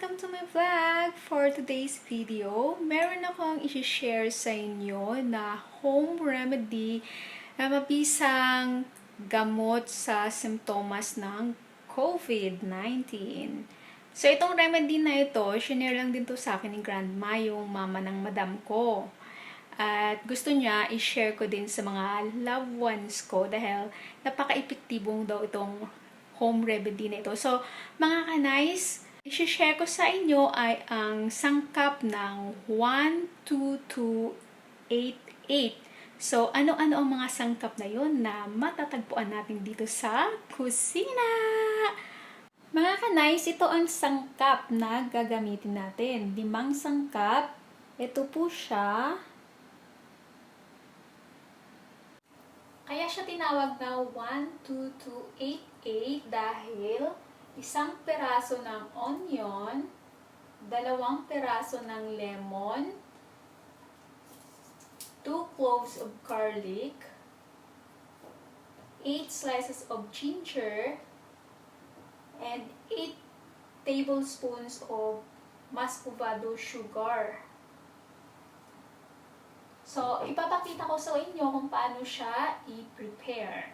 Welcome to my vlog! For today's video, meron akong i-share sa inyo na home remedy na mabisang gamot sa simptomas ng COVID-19. So, itong remedy na ito, shinare lang din to sa akin ni Grandma, yung mama ng madam ko. At gusto niya i-share ko din sa mga loved ones ko dahil napaka-epektibong daw itong home remedy na ito. So, mga kanays, i-share ko sa inyo ay ang sangkap ng 12288. So, ano-ano ang mga sangkap na yon na matatagpuan natin dito sa kusina? Mga kanays, ito ang sangkap na gagamitin natin. 5 sangkap. Ito po siya. Kaya siya tinawag na 12288 dahil 1 peraso ng onion, 2 peraso ng lemon, 2 cloves of garlic, 8 slices of ginger, and 8 tablespoons of muscovado sugar. So, ipapakita ko sa inyo kung paano siya i-prepare.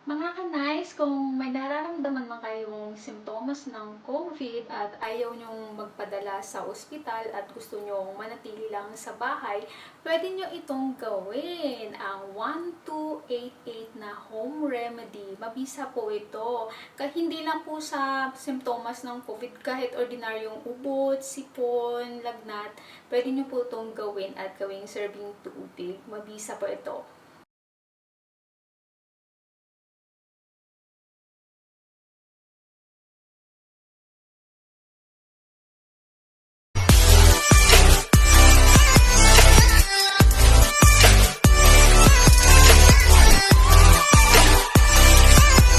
Mga ka-nice, kung may nararamdaman man kayong simptomas ng COVID at ayaw nyong magpadala sa ospital at gusto nyong manatili lang sa bahay, pwede nyo itong gawin. Ang 1288 na home remedy. Mabisa po ito. Hindi lang po sa simptomas ng COVID, kahit ordinaryong ubot, sipon, lagnat, pwede nyo po itong gawin at gawing serving tubig. Mabisa po ito.